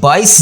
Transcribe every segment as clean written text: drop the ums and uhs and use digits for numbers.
22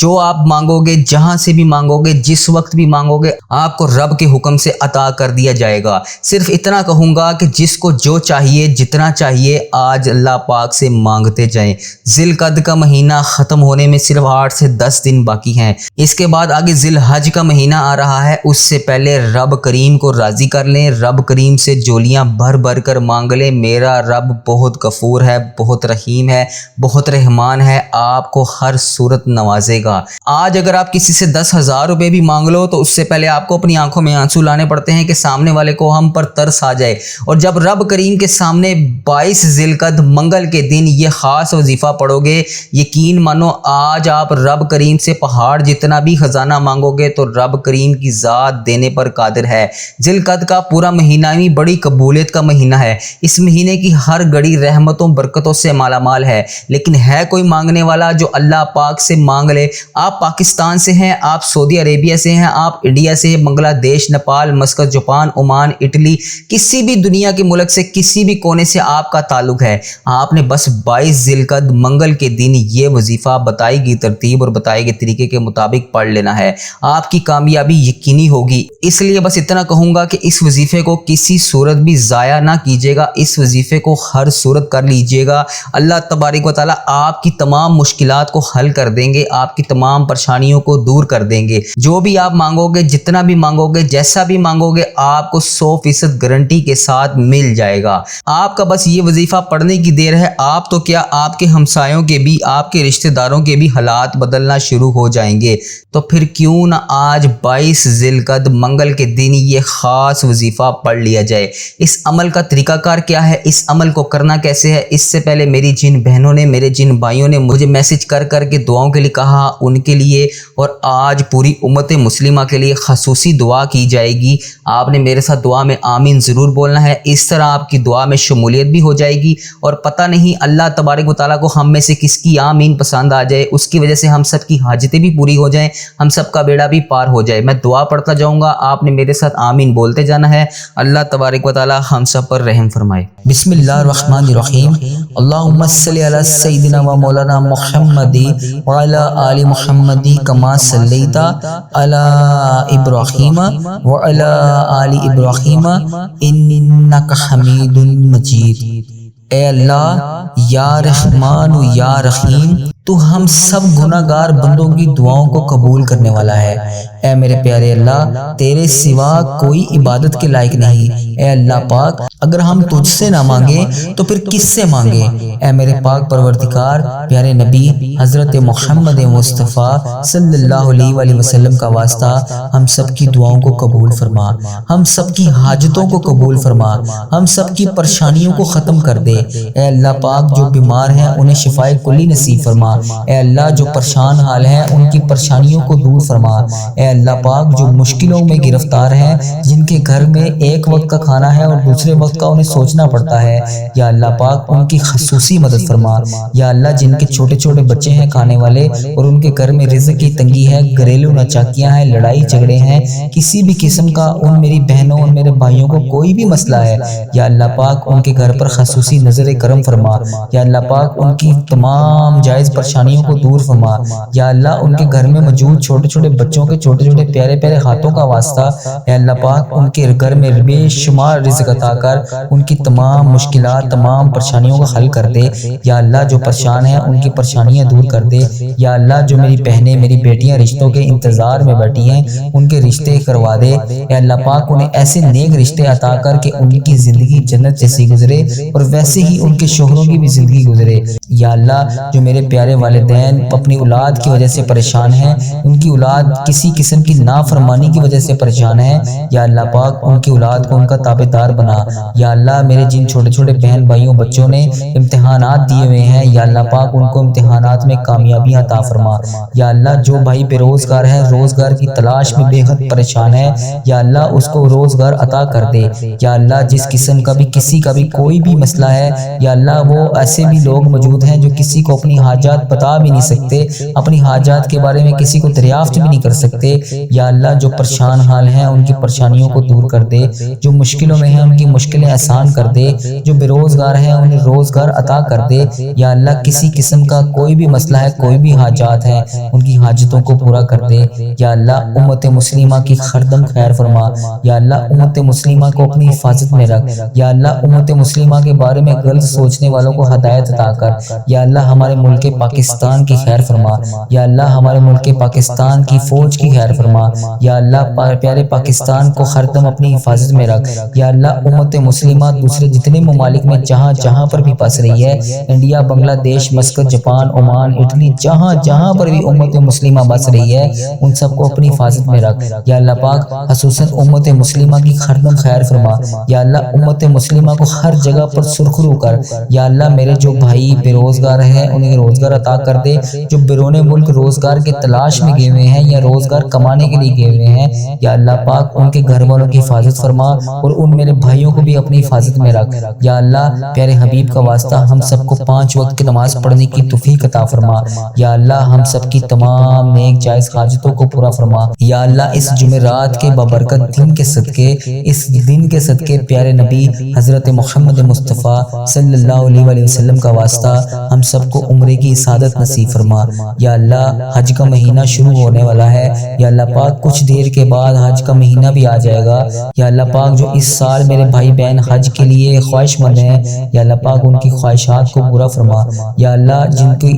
جو آپ مانگو گے، جہاں سے بھی مانگو گے، جس وقت بھی مانگو گے، آپ کو رب کے حکم سے عطا کر دیا جائے گا۔ صرف اتنا کہوں گا کہ جس کو جو چاہیے، جتنا چاہیے، آج اللہ پاک سے مانگتے جائیں۔ ذی القعدہ کا مہینہ ختم ہونے میں صرف 8 سے 10 دن باقی ہیں۔ اس کے بعد آگے ذی الحج کا مہینہ آ رہا ہے۔ اس سے پہلے رب کریم کو راضی کر لیں، رب کریم سے جولیاں بھر بھر کر مانگ لیں۔ میرا رب بہت غفور ہے، بہت رحیم ہے، بہت رحمان ہے، آپ کو ہر صورت نوازے گا۔ آج اگر آپ کسی سے 10,000 روپے بھی مانگ لو تو اس سے پہلے آپ کو اپنی آنکھوں میں آنسو لانے پڑتے ہیں کہ سامنے والے کو ہم پر ترس آ جائے۔ اور جب رب کریم کے سامنے 22 ذی القعدہ منگل کے دن یہ خاص وظیفہ پڑھو گے، یقین مانو آج آپ رب کریم سے پہاڑ جتنا بھی خزانہ مانگو گے تو رب کریم کی ذات دینے پر قادر ہے۔ ذی القعدہ کا پورا مہینہ بھی بڑی قبولیت کا مہینہ ہے۔ اس مہینے کی ہر گھڑی رحمتوں برکتوں سے مالا مال ہے، لیکن ہے کوئی مانگنے والا جو اللہ پاک سے مانگ لے۔ آپ پاکستان سے ہیں، آپ سعودی عربیہ سے ہیں، آپ انڈیا سے ہیں، بنگلہ دیش، Nepal, Muscat, Japan, Oman, Italy, کسی بھی دنیا کے ملک سے، کسی بھی کونے سے آپ کا تعلق ہے، آپ نے بس 22 ذی القعدہ منگل کے دن یہ وظیفہ بتائی گئی ترتیب اور بتائے گئے طریقے کے مطابق پڑھ لینا ہے، آپ کی کامیابی یقینی ہوگی۔ اس لیے بس اتنا کہوں گا کہ اس وظیفے کو کسی صورت بھی ضائع نہ کیجیے گا، اس وظیفے کو ہر صورت کر لیجیے گا۔ اللہ تبارک و تعالیٰ آپ کی تمام مشکلات کو حل کر دیں گے، آپ کی تمام پریشانیوں کو دور کر دیں گے۔ جو بھی آپ مانگو گے، جتنا بھی مانگو گے، جیسا بھی مانگو گے، آپ کو 100% گارنٹی کے ساتھ مل جائے گا۔ آپ کا بس یہ وظیفہ پڑھنے کی دیر ہے۔ آپ تو کیا، آپ کے ہمسایوں کے بھی، آپ کے رشتہ داروں کے بھی حالات بدلنا شروع ہو جائیں گے۔ تو پھر کیوں نہ آج 22 ذی القعدہ منگل کے دن یہ خاص وظیفہ پڑھ لیا جائے۔ اس عمل کا طریقہ کار کیا ہے، اس عمل کو کرنا کیسے ہے، اس سے پہلے میری جن بہنوں نے، میرے جن بھائیوں نے مجھے میسج کر کر کے دعاؤں کے لیے کہا، ان کے لیے اور آج پوری امت مسلمہ کے لیے خصوصی دعا کی جائے گی۔ آپ نے میرے ساتھ دعا میں آمین ضرور بولنا ہے، اس طرح آپ کی دعا میں شمولیت بھی ہو جائے گی۔ اور پتہ نہیں اللہ تبارک و تعالیٰ کو ہم میں سے کس کی آمین پسند آ جائے، اس کی وجہ سے ہم سب کی حاجتیں بھی پوری ہو جائیں، ہم سب کا بیڑا بھی پار ہو جائے۔ میں دعا پڑھتا جاؤں گا، آپ نے میرے ساتھ آمین بولتے جانا ہے۔ اللہ تبارک و تعالیٰ ہم سب پر رحم فرمائے۔ بسم اللہ الرحمن الرحیم۔ اللہم صلی علی سیدنا و مولانا محمد وعلی آل محمد کما صلیت علی ابراہیم وعلی آل ابراہیم انک حمید مجید۔ اے اللہ، یا رحمان و یا رحیم، تو ہم سب گناہ گار بندوں کی دعاؤں کو قبول کرنے والا ہے۔ اے میرے پیارے اللہ، تیرے سوا کوئی عبادت کے لائق نہیں۔ اے اللہ پاک، اگر ہم تجھ سے نہ مانگیں تو پھر کس سے مانگیں؟ اے میرے پاک پروردگار، پیارے نبی حضرت محمد مصطفیٰ صلی اللہ علیہ وآلہ وسلم کا واسطہ ہم سب کی دعاؤں کو قبول فرما، ہم سب کی حاجتوں کو قبول فرما، ہم سب کی پریشانیوں کو ختم کر دے۔ اے اللہ پاک، جو بیمار ہیں انہیں شفائے کلی نصیب فرما۔ اے اللہ، جو پریشان حال ہیں ان کی پریشانیوں کو دور فرما۔ اے اللہ پاک، جو مشکلوں میں گرفتار ہیں، جن کے گھر میں ایک وقت کا کھانا ہے اور دوسرے وقت کا انہیں سوچنا پڑتا ہے، یا اللہ پاک ان کی خصوصی مدد فرما۔ یا اللہ، جن کے چھوٹے چھوٹے بچے ہیں کھانے والے اور ان کے گھر میں رزق کی تنگی ہے، گھریلو ناچاکیاں ہیں، لڑائی جھگڑے ہیں، کسی بھی قسم کا ان میری بہنوں اور میرے بھائیوں کو کوئی بھی مسئلہ ہے، یا اللہ پاک ان کے گھر پر خصوصی نظر کرم فرما۔ یا اللہ پاک، ان کی تمام جائز پریشانیوں کو دور فرما۔ یا اللہ، ان کے گھر میں موجود چھوٹے چھوٹے بچوں کے چھوٹے چھوٹے پیارے پیارے ہاتھوں کا واسطہ، اے اللہ پاک ان کے گھر میں بے شمار رزق عطا کر ان کی تمام مشکلات، تمام پریشانیوں کا حل کر دے۔ یا اللہ، جو پریشان ہیں ان کی پریشانیاں دور کر دے۔ یا اللہ، جو میری بہنیں، میری بیٹیاں رشتوں کے انتظار میں بیٹھی ہیں، ان کے رشتے کروا دے۔ اے اللہ پاک، انہیں ایسے نیک رشتے عطا کر کہ ان کی زندگی جنت جیسی گزرے اور ویسے ہی ان کے شوہروں کی بھی زندگی گزرے۔ یا اللہ، جو میرے پیارے والدین اپنی اولاد کی وجہ سے پریشان ہیں، ان کی اولاد کسی قسم کی نافرمانی کی وجہ سے پریشان ہے، یا اللہ پاک ان کی اولاد کو ان کا تابعدار بنا۔ یا اللہ، میرے جن چھوٹے چھوٹے بہن بھائیوں بچوں نے امتحانات دیے ہوئے ہیں، یا اللہ پاک ان کو امتحانات میں کامیابیاں عطا فرما۔ یا اللہ، جو بھائی بے روزگار ہے، روزگار کی تلاش میں بے حد پریشان ہے، یا اللہ اس کو روزگار عطا کر دے۔ یا اللہ، جس قسم کا بھی کسی کا بھی کوئی بھی مسئلہ ہے، یا اللہ وہ ایسے بھی لوگ موجود موجود ہیں جو کسی کو اپنی حاجات بتا بھی نہیں سکتے، اپنی حاجات کے بارے میں کسی کو دریافت بھی نہیں کر سکتے۔ یا اللہ جو پریشان حال ہیں ان کی پریشانیوں کو دور کر دے، جو مشکلوں میں ہیں ان کی مشکلیں آسان کر دے، جو بے روزگار ہیں انہیں روزگار عطا کر دے۔ یا اللہ کسی قسم کا کوئی بھی مسئلہ ہے، کوئی بھی حاجات ہیں، ان کی حاجتوں کو پورا کر دے۔ یا اللہ امت مسلمہ کی خردم خیر فرما۔ یا اللہ امت مسلمہ کو اپنی حفاظت میں رکھ۔ یا اللہ امت مسلمہ کے بارے میں غلط سوچنے والوں کو ہدایت عطا کر۔ یا اللہ ہمارے ملک پاکستان کی خیر فرما۔ یا اللہ ہمارے ملک پاکستان کی فوج کی خیر فرما۔ یا اللہ پیارے پاکستان کو خردم اپنی حفاظت میں رکھ۔ یا اللہ امت مسلمہ دوسرے جتنے ممالک میں جہاں جہاں پر بھی پس رہی ہے، انڈیا، بنگلہ دیش، مسقط، جاپان، عمان، اٹلی، جہاں جہاں پر بھی امت مسلمہ بس رہی ہے، ان سب کو اپنی حفاظت میں رکھ۔ یا اللہ پاک خصوصاً امت مسلمہ کی خردم خیر فرما۔ یا اللہ امت مسلمہ کو ہر جگہ پر سرخرو کر۔ یا اللہ میرے جو بھائی بے روزگار ہیں انہیں روزگار عطا کر دے، جو بیرون ملک روزگار کے تلاش میں گئے ہوئے ہیں یا روزگار کمانے کے لیے گئے ہوئے ہیں، یا اللہ پاک ان کے گھر والوں کی حفاظت فرما اور ان میرے بھائیوں کو بھی اپنی حفاظت میں رکھ۔ یا اللہ پیارے حبیب کا واسطہ ہم سب کو 5 وقت کی نماز پڑھنے کی توفیق عطا فرما۔ یا اللہ ہم سب کی تمام نیک جائز حاجتوں کو پورا فرما۔ یا اللہ اس جمعرات کے بابرکت دن کے صدقے، اس دن کے صدقے پیارے نبی حضرت محمد مصطفیٰ صلی اللہ علیہ وسلم کا واسطہ ہم سب کو عمرے کی سعادت نصیب فرما۔ یا اللہ حج کا مہینہ شروع ہونے والا ہے، یا اللہ پاک کچھ دیر کے بعد حج کا مہینہ بھی آ جائے گا۔ یا اللہ پاک جو اس سال میرے بھائی بہن حج کے لیے خواہش مند ہیں، یا اللہ پاک ان کی خواہشات کو پورا فرما۔ یا اللہ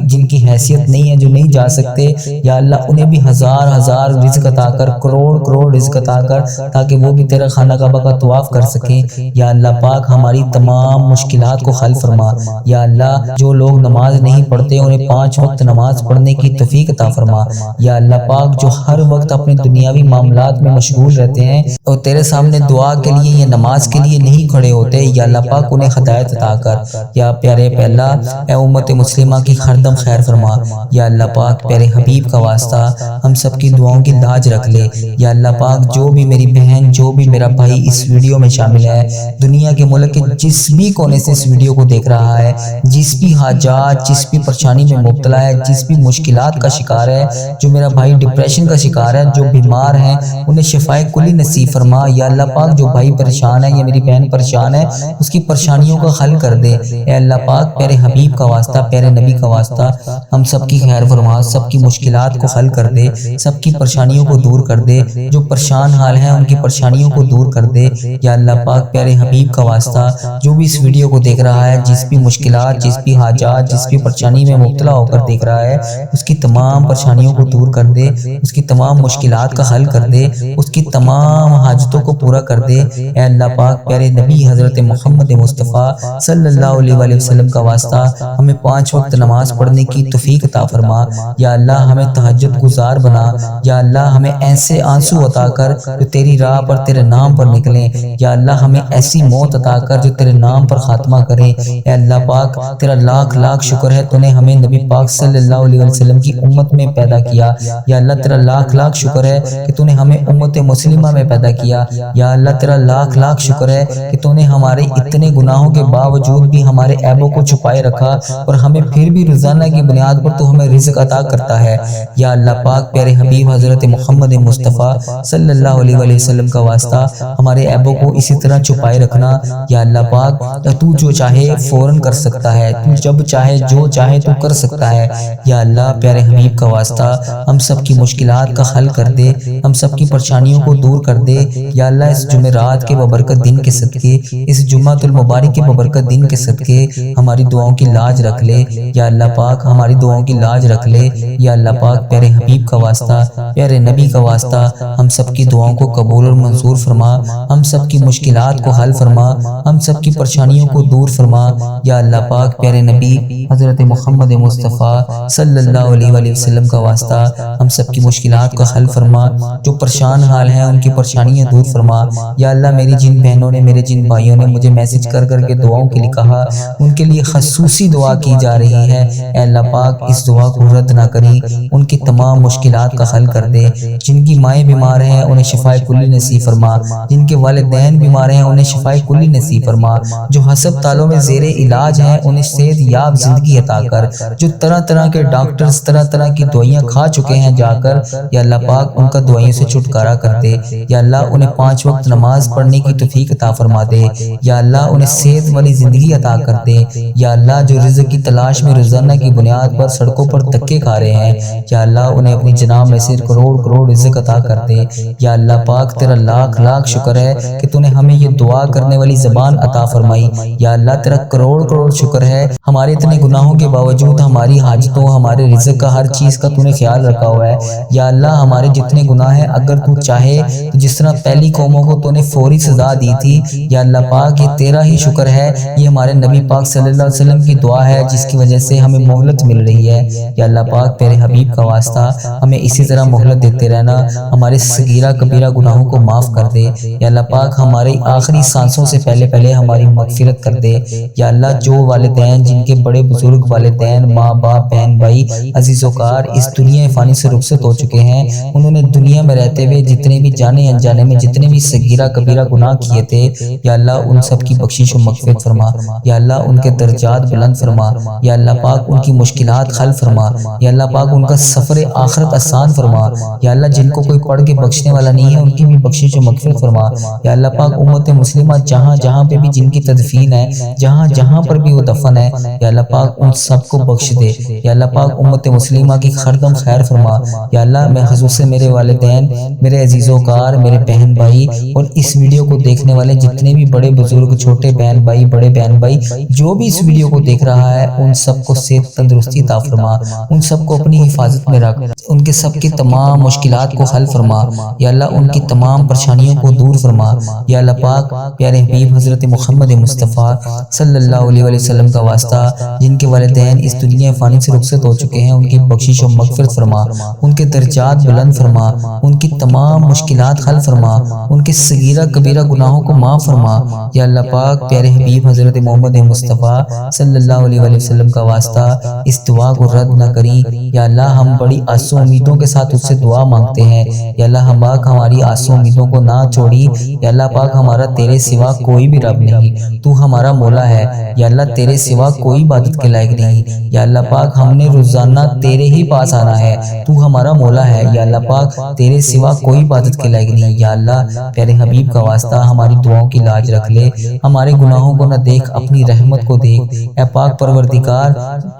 جن کی حیثیت نہیں ہے، جو نہیں جا سکتے، یا اللہ انہیں بھی ہزار ہزار رزق عطا کر، کروڑ کروڑ رزق عطا کر، تاکہ وہ بھی تیرا خانہ کعبہ کا طواف کر سکیں۔ یا اللہ پاک ہماری تمام مشکلات کو حل فرما۔ یا اللہ جو لوگ نماز نہیں پڑھتے انہیں 5 وقت نماز پڑھنے کی توفیق عطا فرما۔ یا اللہ پاک جو ہر وقت اپنے دنیاوی معاملات میں مشغول رہتے ہیں اور تیرے سامنے دعا کے لیے یا نماز کے لیے نہیں کھڑے ہوتے، یا اللہ پاک انہیں ہدایت عطا کر۔ یا پیارے اللہ اے امت مسلمہ کی خردم خیر فرما۔ یا اللہ پاک پیارے حبیب کا واسطہ ہم سب کی دعاؤں کی لاج رکھ لے۔ یا اللہ پاک جو بھی میری بہن، جو بھی میرا بھائی اس ویڈیو میں شامل ہے، دنیا کے ملک کے جس بھی کونے سے اس ویڈیو کو دیکھ رہا ہے، جس بھی حاجات، جس بھی پریشانی میں مبتلا ہے، جس بھی مشکلات کا شکار ہے، جو میرا بھائی ڈپریشن کا شکار ہے، جو بیمار ہیں، انہیں شفائے کلی نصیب فرما۔ یا اللہ پاک جو بھائی پریشان ہے یا میری بہن پریشان ہے، اس کی پریشانیوں کا حل کر دے۔ اے اللہ پاک پیارے حبیب کا واسطہ، پیارے نبی کا واسطہ ہم سب کی خیر فرما، سب کی مشکلات کو حل کر دے، سب کی پریشانیوں کو دور کر دے، جو پریشان حال ہیں ان کی پریشانیوں کو دور کر دے۔ یا اللہ پاک پیارے حبیب کا واسطہ جو بھی اس ویڈیو کو دیکھ رہا ہے، جس بھی مشکلات، جس بھی حاجات، جس بھی پریشانی میں مبتلا ہو کر دیکھ رہا ہے، اس کی تمام پریشانیوں کو دور کر دے، اس کی تمام مشکلات کا حل کر دے، اس کی تمام حاجتوں کو پورا کر دے۔ اے اللہ پاک پیارے نبی حضرت محمد مصطفیٰ صلی اللہ علیہ وسلم کا واسطہ ہمیں 5 وقت نماز پڑھنے کی توفیق عطا فرما۔ یا اللہ ہمیں تہجد گزار بنا۔ یا اللہ ہمیں ایسے آنسو عطا کر جو تیری راہ پر، تیرے نام پر نکلیں۔ یا اللہ ہمیں ایسی موت عطا کر جو تیرے نام پر خاتمہ کرے۔ اے اللہ پاک تیرا لاکھ لاکھ شکر ہے تو نے ہمیں نبی پاک صلی اللہ علیہ وسلم کی امت میں پیدا کیا۔ یا اللہ تیرا لاکھ لاکھ شکر ہے کہ تو نے ہمیں امت مسلمہ میں پیدا کیا۔ یا اللہ تیرا لاکھ لاکھ شکر ہے کہ تو نے ہمارے اتنے گناہوں کے باوجود بھی ہمارے عیبوں کو چھپائے رکھا اور ہمیں پھر بھی روزانہ کی بنیاد پر تو ہمیں رزق عطا کرتا ہے۔ یا اللہ پاک پیارے حبیب حضرت محمد مصطفیٰ صلی اللہ علیہ وسلم کا واسطہ ہمارے عیبوں کو اسی طرح چھپائے رکھنا۔ یا اللہ پاک تو جو چاہے فوراً کر سکتا ہے، تو جب چاہے جو چاہے تو کر سکتا ہے۔ یا اللہ پیارے حبیب کا واسطہ ہم سب کی مشکلات کا حل کر دے، ہم سب کی پریشانیوں کو دور کر دے۔ یا اللہ اس جمعرات کے بابرکت دن کے صدقے، اس جمعۃ المبارک کے بابرکت دن کے صدقے ہماری دعاؤں کی لاج رکھ لے۔ یا اللہ پاک ہماری دعاؤں کی لاج رکھ لے۔ یا اللہ پاک پیارے حبیب کا واسطہ، پیارے نبی کا واسطہ ہم سب کی دعاؤں کو قبول اور منظور فرما، ہم سب کی مشکلات کو حل فرما، ہم سب کی پریشانیوں کو دور فرما۔ یا اللہ پاک پیارے نبی حضرت محمد مصطفیٰ صلی اللہ علیہ وسلم کا واسطہ ہم سب کی مشکلات کا حل فرما، جو پریشان حال ہیں ان کی پریشانیاں دور فرما۔ یا اللہ میری جن بہنوں نے، میرے جن بھائیوں نے مجھے میسج کر کر کے دعاؤں کے لیے کہا، ان کے لیے خصوصی دعا کی جا رہی ہے۔ اے اللہ پاک اس دعا کو رد نہ کری، ان کی تمام مشکلات کا حل کر دے۔ جن کی مائیں بیمار ہیں انہیں شفائے کلی نصیب فرما، جن کے والدین بیمار ہیں انہیں شفائے کلی نصیب فرما، جو ہسپتالوں میں زیر علاج ہیں انہیں صحت یاب زندگی عطا کر، جو طرح طرح کے ڈاکٹرز طرح طرح کی دوائیاں کھا چکے ہیں جا کر، یا اللہ پاک ان کا دوائیوں سے چھٹکارا کر دے، یا اللہ انہیں 5 وقت نماز پڑھنے کی توفیق عطا فرما دے، یا اللہ انہیں صحت والی زندگی عطا کر دے، یا اللہ جو رزق کی تلاش میں روزانہ کی بنیاد پر سڑکوں پر دھکے کھا رہے ہیں، یا اللہ انہیں اپنی جناب میں سے کروڑ کروڑ رزق عطا کر دے، یا اللہ پاک تیرا لاکھ لاکھ شکر ہے کہ تو نے ہمیں یہ دعا کرنے والی زبان عطا فرمائی، یا اللہ تیرا کروڑ کروڑ شکر ہے ہمارے اتنے گناہوں کے باوجود ہماری حاجتوں، ہمارے رزق کا ہر چیز کا تو نے خیال رکھا ہوا ہے، یا اللہ ہمارے جتنے گناہ ہیں اگر تو چاہے تو جس طرح پہلی قوموں کو تو نے فوری سزا دی تھی، یا اللہ پاک یہ تیرا ہی شکر ہے، یہ ہمارے نبی پاک صلی اللہ علیہ وسلم کی دعا ہے جس کی وجہ سے ہمیں مہلت مل رہی ہے، یا اللہ پاک پیارے حبیب کا واسطہ ہمیں اسی طرح مہلت دیتے رہنا، ہمارے صغیرہ کبیرہ گناہوں کو معاف کر دے، یا اللہ پاک ہماری آخری سانسوں سے پہلے ہماری مغفرت کر دے، یا اللہ جو والدین جن کے بڑے بزرگ والدین ماں باپ بہن بھائی عزیز و کار اس دنیا فانی سے رخصت ہو چکے ہیں، انہوں نے دنیا میں رہتے ہوئے جتنے بھی جانے انجانے میں جتنے بھی صغیرہ کبیرہ گناہ کیے تھے، یا اللہ ان سب کی بخشش و مغفرت فرما، یا اللہ ان کے درجات بلند فرما، یا اللہ پاک ان کی مشکلات حل فرما، یا اللہ پاک ان کا سفر آخرت آسان فرما، یا اللہ جن کو کوئی پڑھ کے بخشنے والا نہیں ہے ان کی بھی بخشش و مغفرت فرما، یا اللہ پاک امت مسلمہ جہاں جہاں پہ بھی جن کی تدفین ہے، جہاں جہاں پر بھی وہ دفن ہے، یا اللہ پاک ان سب کو بخش دے، یا اللہ پاک امت مسلمہ کی خردم خیر فرما، یا اللہ میں خصوص میرے والدین، میرے عزیزوں کار، میرے بہن بھائی اور اس ویڈیو کو دیکھنے والے جتنے بھی بڑے بزرگ چھوٹے بہن بھائی بڑے بہن بھائی جو بھی اس ویڈیو کو دیکھ رہا ہے ان سب کو صحت تندرستی عطا فرما، ان سب کو اپنی حفاظت میں رکھ، ان کے سب کی تمام مشکلات کو حل فرما، یا اللہ ان کی تمام پریشانیوں کو دور فرما، یا اللہ پاک پیارے حبیب حضرت محمد مصطفیٰ صلی اللہ علیہ وسلم کا واسطہ جن کے والدین اس دنیا فانی سے رخصت ہو چکے ہیں ان کی بخشش و مغفرت فرما، ان کے درجات بلند فرما، ان کی تمام مشکلات حل فرما، ان کے صغیرہ کبیرہ گناہوں کو معاف فرما، یا اللہ پاک پیارے حبیب حضرت محمد مصطفیٰ صلی اللہ علیہ وسلم کا واسطہ اس دعا کو رد نہ کری، یا اللہ ہم بڑی آسو امیدوں کے ساتھ اس سے دعا مانگتے ہیں، یا اللہ ہم پاک ہماری آسو امیدوں کو نہ چھوڑی، یا اللہ پاک ہمارا تیرے سوا کوئی بھی رب نہیں، تو ہمارا مولا ہے، یا اللہ تیرے سوا کوئی عبادت کے لائق نہیں، یا اللہ پاک ہم نے روزانہ تیرے ہی پاس آنا ہے، تو ہمارا مولا ہے، یا اللہ پاک تیرے سوا کوئی عبادت کے لائق نہیں، یا اللہ پیارے حبیب کا واسطہ ہماری دعاؤں کی لاج رکھ لے، ہمارے گناہوں کو نہ دیکھ اپنی رحمت کو دیکھ، اے پاک پروردگار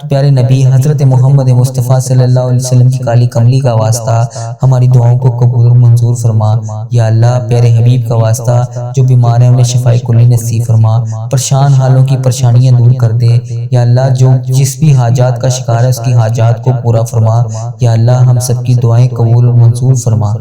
پیارے نبی حضرت محمد مصطفیٰ صلی اللہ علیہ وسلم کی کالی کملی کا واسطہ ہماری دعاؤں کو قبول و منظور فرما، یا اللہ پیارے حبیب کا واسطہ جو بیمار ہیں انہیں شفاء کلی نصیب فرما، پریشان حالوں کی پریشانیاں دور کر دے، یا اللہ جو جس بھی حاجات کا شکار ہے اس کی حاجات کو پورا فرما، یا اللہ ہم سب کی دعائیں قبول و منظور فرما۔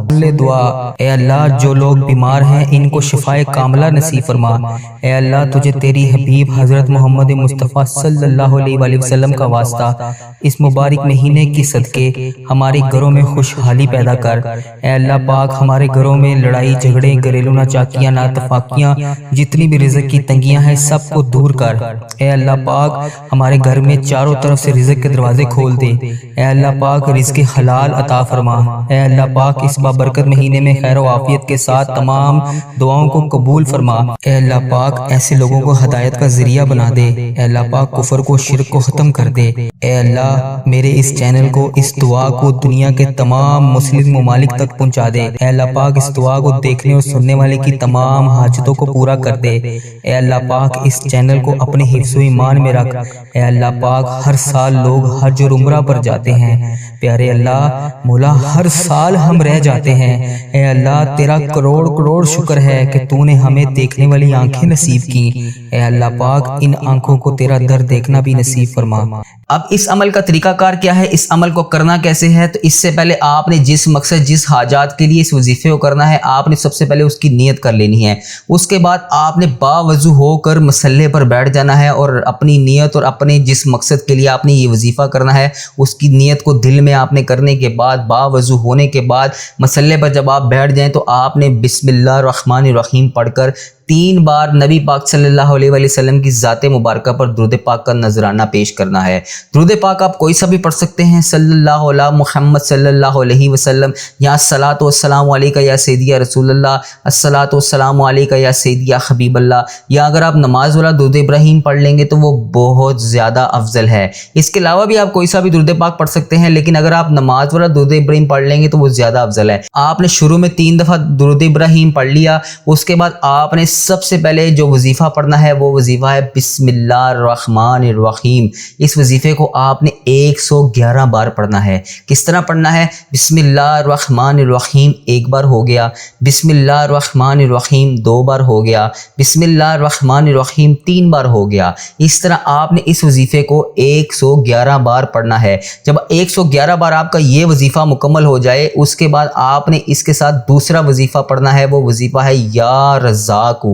دعا اے اللہ جو لوگ بیمار ہیں ان کو شفاء کاملہ نصیب فرما، اے اللہ تجھے تیری حبیب حضرت محمد مصطفیٰ صلی اللہ علیہ وآلہ وسلم کا واسطہ اس مبارک مہینے کی صدقے ہمارے گھروں میں خوشحالی پیدا کر، اے اللہ پاک ہمارے گھروں میں لڑائی جھگڑے گھریلو ناچاکیاں ناتفاقیاں جتنی بھی رزق کی تنگیاں ہیں سب کو دور کر، اے اللہ پاک ہمارے گھر میں چاروں طرف سے رزق کے دروازے کھول دے، اے اللہ پاک رزق حلال عطا فرما، اے اللہ پاک اس بابرکت مہینے میں خیر و عافیت کے ساتھ تمام دعاؤں کو قبول فرما، اے اللہ پاک ایسے لوگوں کو ہدایت کا ذریعہ بنا دے، اے اللہ پاک کفر کو شرک کو ختم کر دے، اے اللہ میرے اس چینل کو اس دعا کو دنیا کے تمام مسلم ممالک تک پہنچا دے، اے اللہ پاک اس دعا کو دیکھنے اور سننے والے کی تمام حاجتوں کو پورا کر دے، اے اللہ پاک اس چینل کو اپنے حفظ و ایمان میں رکھ، اے اللہ پاک ہر سال لوگ حج اور عمرہ پر جاتے ہیں، پیارے اللہ مولا ہر سال ہم رہ جاتے ہیں، اے اللہ تیرا کروڑ کروڑ شکر ہے کہ تو نے ہمیں دیکھنے والی آنکھیں نصیب کی، اے اللہ پاک ان آنکھوں کو تیرا در دیکھنا بھی نصیب فرما۔ اب اس عمل کا طریقہ کار کیا ہے، اس عمل کو کرنا کیسے ہے، تو اس سے پہلے آپ نے جس مقصد جس حاجات کے لیے اس وظیفے کو کرنا ہے آپ نے سب سے پہلے اس کی نیت کر لینی ہے، اس کے بعد آپ نے باوضو ہو کر مصلے پر بیٹھ جانا ہے اور اپنی نیت اور اپنے جس مقصد کے لیے آپ نے یہ وظیفہ کرنا ہے اس کی نیت کو دل میں آپ نے کرنے کے بعد باوضو ہونے کے بعد مصلے پر جب آپ بیٹھ جائیں تو آپ نے بسم اللہ الرحمن الرحیم پڑھ کر 3 بار نبی پاک صلی اللہ علیہ وسلم کی ذات مبارکہ پر درود پاک کا نذرانہ پیش کرنا ہے۔ درود پاک آپ کوئی سا بھی پڑھ سکتے ہیں، صلی اللہ علیہ محمد صلی اللہ علیہ وسلم، یا الصلاۃ والسلام علیک یا سیدی یا رسول اللہ، الصلاۃ والسلام علیک یا سیدی یا حبیب اللہ، یا اگر آپ نماز والا درود ابراہیم پڑھ لیں گے تو وہ بہت زیادہ افضل ہے۔ اس کے علاوہ بھی آپ کوئی سا بھی درود پاک پڑھ سکتے ہیں، لیکن اگر آپ نماز والا درود ابراہیم پڑھ لیں گے تو وہ زیادہ افضل ہے۔ آپ نے شروع میں 3 دفعہ درود ابراہیم پڑھ لیا، اس کے بعد آپ نے سب سے پہلے جو وظیفہ پڑھنا ہے وہ وظیفہ ہے بسم اللہ الرحمن الرحیم۔ اس وظیفے کو آپ نے 111 بار پڑھنا ہے۔ کس طرح پڑھنا ہے؟ بسم اللہ الرحمن الرحیم 1 بار ہو گیا، بسم اللہ الرحمن الرحیم 2 بار ہو گیا، بسم اللہ الرحمن الرحیم 3 بار ہو گیا۔ اس طرح آپ نے اس وظیفے کو 111 بار پڑھنا ہے۔ جب 111 بار آپ کا یہ وظیفہ مکمل ہو جائے، اس کے بعد آپ نے اس کے ساتھ دوسرا وظیفہ پڑھنا ہے، وہ وظیفہ ہے یا رزاقو،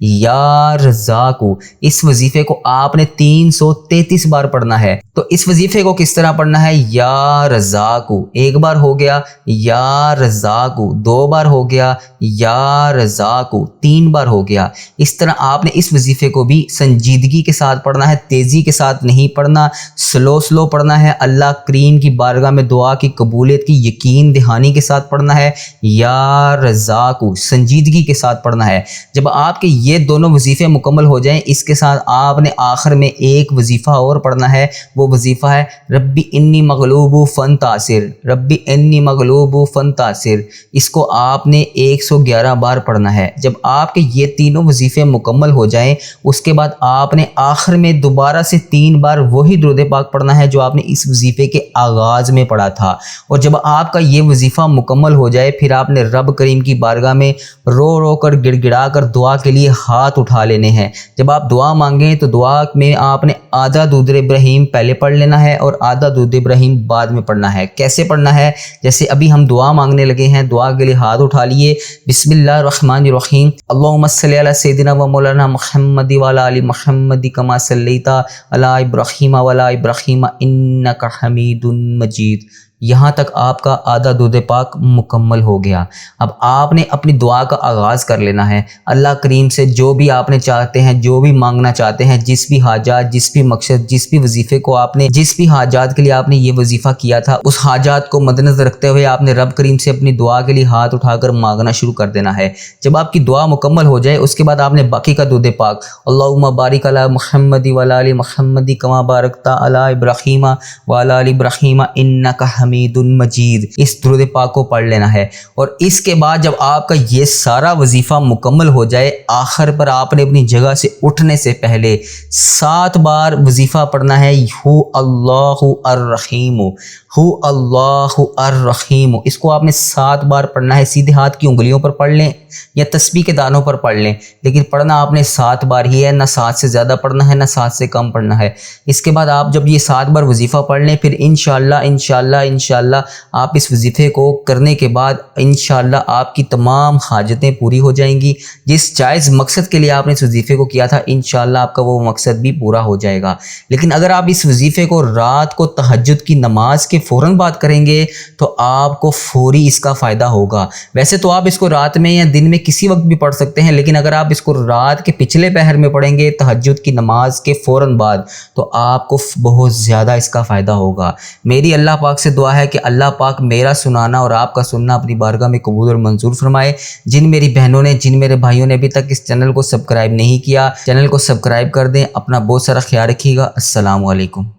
یا رزاقو۔ اس وظیفے کو آپ نے 333 بار پڑھنا ہے۔ تو اس وظیفے کو کس طرح پڑھنا ہے؟ یا رزاقو 1 بار ہو گیا، یا رزاقو 2 بار ہو گیا، یا رزاقو 3 بار ہو گیا۔ اس طرح آپ نے اس وظیفے کو بھی سنجیدگی کے ساتھ پڑھنا ہے، تیزی کے ساتھ نہیں پڑھنا، سلو پڑھنا ہے۔ اللہ کریم کی بارگاہ میں دعا کی قبولیت کی یقین دہانی کے ساتھ پڑھنا ہے، یا رزاقو سنجیدگی کے ساتھ پڑھنا ہے۔ جب آپ کے یہ دونوں وظیفے مکمل ہو جائیں، اس کے ساتھ آپ نے آخر میں ایک وظیفہ اور پڑھنا ہے، وہ وظیفہ ہے ربی انی مغلوب فانتصر، ربی انی مغلوب فانتصر۔ اس کو آپ نے 111 بار پڑھنا ہے۔ جب آپ کے یہ تینوں وظیفے مکمل ہو جائیں، اس کے بعد آپ نے آخر میں دوبارہ سے 3 بار وہی درود پاک پڑھنا ہے جو آپ نے اس وظیفے کے آغاز میں پڑھا تھا۔ اور جب آپ کا یہ وظیفہ مکمل ہو جائے، پھر آپ نے رب کریم کی بارگاہ میں رو کر گڑ گڑا کر دعا کے لیے ہاتھ اٹھا لینے ہیں۔ جب آپ دعا مانگیں تو دعا میں آپ نے آدھا درود ابراہیم پہلے پڑھ لینا ہے اور آدھا درود ابراہیم بعد میں پڑھنا ہے۔ کیسے پڑھنا ہے؟ جیسے ابھی ہم دعا مانگنے لگے ہیں، دعا کے لیے ہاتھ اٹھا لیے، بسم اللہ الرحمن الرحیم، اللہم صلی علی سیدنا و مولانا محمد و علی آل محمد کما صلیت علی ابراہیم و علی ابراہیم انک حمید مجید۔ یہاں تک آپ کا آدھا درود پاک مکمل ہو گیا۔ اب آپ نے اپنی دعا کا آغاز کر لینا ہے۔ اللہ کریم سے جو بھی آپ نے چاہتے ہیں، جو بھی مانگنا چاہتے ہیں، جس بھی حاجات، جس بھی مقصد، جس بھی وظیفے کو آپ نے، جس بھی حاجات کے لیے آپ نے یہ وظیفہ کیا تھا، اس حاجات کو مد نظر رکھتے ہوئے آپ نے رب کریم سے اپنی دعا کے لیے ہاتھ اٹھا کر مانگنا شروع کر دینا ہے۔ جب آپ کی دعا مکمل ہو جائے، اس کے بعد آپ نے باقی کا درود پاک اللہم بارک علی محمد و علی آل محمد کما بارکت علی ابراہیم و علی آل ابراہیم انک حمید مجید، اس درود پاک کو پڑھ لینا ہے۔ اور اس کے بعد جب آپ کا یہ سارا وظیفہ مکمل ہو جائے، آخر پر آپ نے اپنی جگہ سے اٹھنے سے پہلے 7 بار وظیفہ پڑھنا ہے، ہو اللہ الرحیم، ہو اللہ الرحیم۔ اس کو آپ نے 7 بار پڑھنا ہے۔ سیدھے ہاتھ کی انگلیوں پر پڑھ لیں یا تسبیح کے دانوں پر پڑھ لیں، لیکن پڑھنا آپ نے 7 بار ہی ہے، نہ 7 سے زیادہ پڑھنا ہے، نہ 7 سے کم پڑھنا ہے۔ اس کے بعد آپ جب یہ 7 بار وظیفہ پڑھ لیں، پھر انشاءاللہ آپ اس وظیفے کو کرنے کے بعد انشاءاللہ آپ کی تمام حاجتیں پوری ہو جائیں گی۔ جس جائز مقصد کے لیے آپ نے اس وظیفے کو کیا تھا، انشاءاللہ آپ کا وہ مقصد بھی پورا ہو جائے گا۔ لیکن اگر آپ اس وظیفے کو رات کو تہجد کی نماز کے فوراً بعد کریں گے تو آپ کو فوری اس کا فائدہ ہوگا۔ ویسے تو آپ اس کو رات میں یا دن میں کسی وقت بھی پڑھ سکتے ہیں، لیکن اگر آپ اس کو رات کے پچھلے پہر میں پڑھیں گے تہجد کی نماز کے فوراً بعد، تو آپ کو بہت زیادہ اس کا فائدہ ہوگا۔ میری اللہ پاک سے دعا ہے کہ اللہ پاک میرا سنانا اور آپ کا سننا اپنی بارگاہ میں قبول اور منظور فرمائے۔ جن میری بہنوں نے، جن میرے بھائیوں نے ابھی تک اس چینل کو سبسکرائب نہیں کیا، چینل کو سبسکرائب کر دیں۔ اپنا بہت سارا خیال رکھیے گا۔ السلام علیکم۔